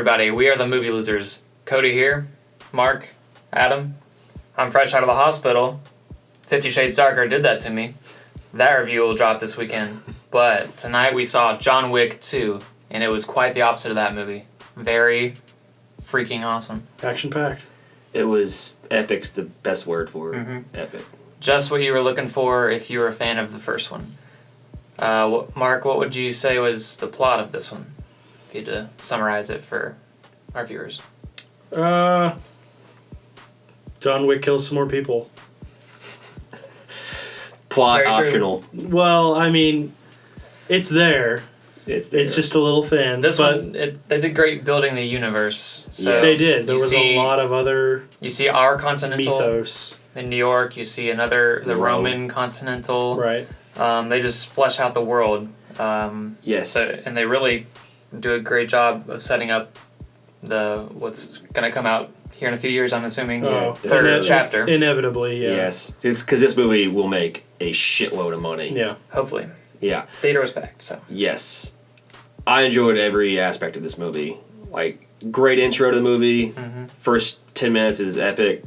everybody. We are the Movie Losers. Cody here. Mark. Adam. I'm fresh out of the hospital. 50 Shades Darker did that to me. That review will drop this weekend. But tonight we saw John Wick 2, and it was quite the opposite of that movie. Very freaking awesome. Action-packed. It was epic's the best word for it. Mm-hmm. Epic. Just what you were looking for if you were a fan of the first one. Mark, what would you say was the plot of this one? If you had to summarize it for our viewers. John Wick kills some more people. Plot Very optional. true. Well, I mean, it's there. It's there. It's just a little thin. This but one, they did great building the universe. So they did. There you was a lot of other You see our Continental mythos. in New York. You see the Roman Continental. Right. They just flesh out the world. Yes. So, and they really do a great job of setting up what's going to come out here in a few years, I'm assuming. Third chapter. Inevitably, yeah. Yes. Because this movie will make a shitload of money. Yeah. Hopefully. Yeah. Theater was packed, so. Yes. I enjoyed every aspect of this movie. Like, great intro to the movie. Mm-hmm. First 10 minutes is epic.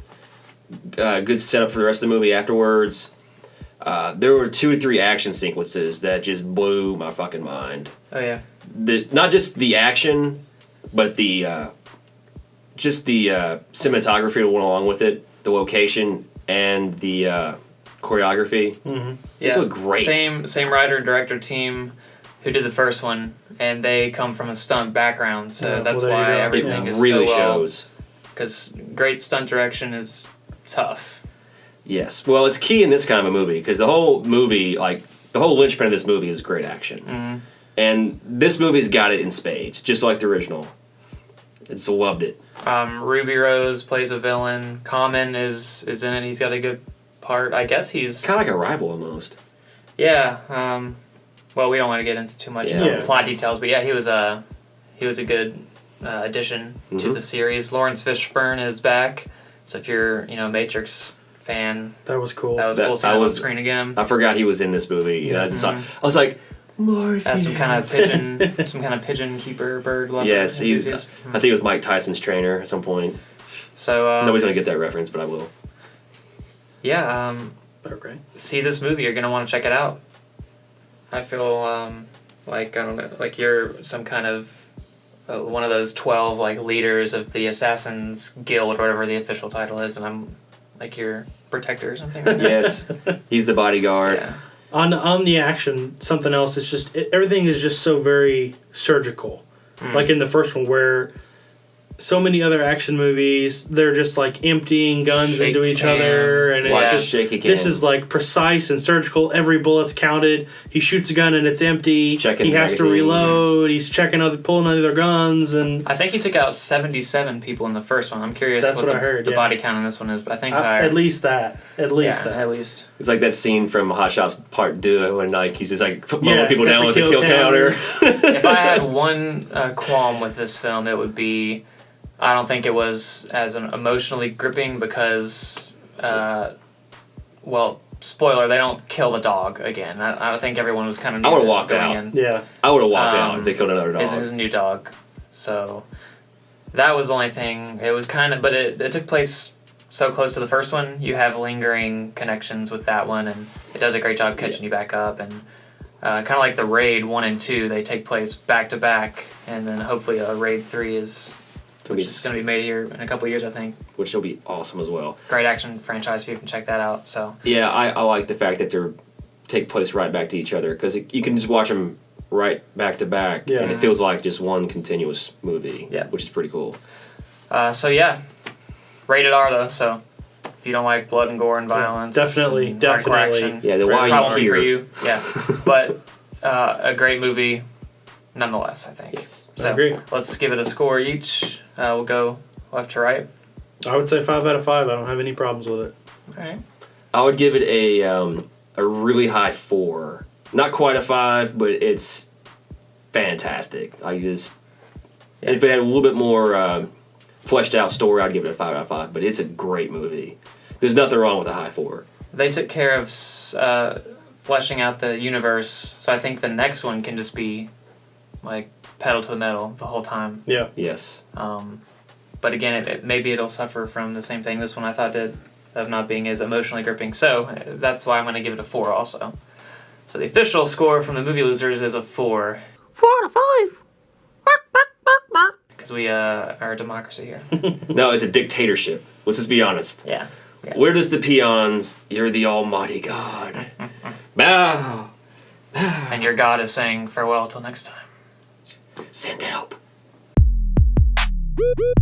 Good setup for the rest of the movie afterwards. There were 2 or 3 action sequences that just blew my fucking mind. Oh, yeah. Not just the action, but the cinematography that went along with it, the location, and the choreography. Mm-hmm. These look great. Same writer, director team who did the first one, and they come from a stunt background, so that's why everything is really so well. shows. Because great stunt direction is tough. Yes. Well, it's key in this kind of a movie, because the whole movie, like, the whole linchpin of this movie is great action. Mm-hmm. And this movie's got it in spades, just like the original. It's loved it. Ruby Rose plays a villain. Common is in it. He's got a good part. I guess he's kind of like a rival almost. Yeah. Well, we don't want to get into too much plot details, but yeah, he was a good addition to the series. Lawrence Fishburne is back. So if you're a Matrix fan, that was cool. That was cool seeing him on screen again. I forgot he was in this movie. Yeah. I was like, Morpheus. As some kind of pigeon keeper bird lover. Yes, I think it was Mike Tyson's trainer at some point. So nobody's gonna get that reference, but I will. Yeah. Okay. See this movie, you're gonna want to check it out. I feel like I don't know, like you're some kind of one of those 12 like leaders of the Assassins Guild or whatever the official title is, and I'm like your protector or something. Yes, he's the bodyguard. Yeah. On the action, something else. It's just everything is just so very surgical. Like in the first one, where so many other action movies, they're just like emptying guns into each other, and it's just this is like precise and surgical. Every bullet's counted. He shoots a gun and it's empty. He has to reload. He's pulling other guns, and I think he took out 77 people in the first one. I'm curious. That's what I heard. The body count in this one is, but I think higher. At least that. At least. It's like that scene from Hot Shots Part 2 when like he's just like mowing people down with the kill counter. If I had one qualm with this film, it would be, I don't think it was as emotionally gripping because, spoiler, they don't kill the dog again. I think everyone was kind of. I would have walked out. Yeah, I would have walked out if they killed another dog. His new dog. So that was the only thing. It was kind of, but it took place so close to the first one. You have lingering connections with that one, and it does a great job catching you back up. And kind of like the Raid 1 and 2, they take place back to back, and then hopefully a Raid 3 is. Which is going to be made here in a couple of years, I think. Which will be awesome as well. Great action franchise, if you can check that out. So yeah, I like the fact that they take place right back to each other, because you can just watch them right back to back, and it feels like just one continuous movie, which is pretty cool. Rated R though, so if you don't like blood and gore and violence, definitely. Action, yeah, the why probably here for you, but a great movie, nonetheless, I think. Yes. So I agree. Let's give it a score each. We'll go left to right. I would say 5 out of 5. I don't have any problems with it. All right. I would give it a really high 4. Not quite a 5, but it's fantastic. If it had a little bit more fleshed out story, I'd give it a 5 out of 5. But it's a great movie. There's nothing wrong with a high 4. They took care of fleshing out the universe, so I think the next one can just be like pedal to the metal the whole time. Yeah. Yes. But again, maybe it'll suffer from the same thing this one I thought did, of not being as emotionally gripping. So that's why I'm going to give it a 4 also. So the official score from the Movie Losers is a 4. 4 out of 5. Because we are a democracy here. No, it's a dictatorship. Let's just be honest. Yeah. Where does the peons? You're the almighty God. Bow. And your God is saying farewell till next time. Send help. Boop, boop.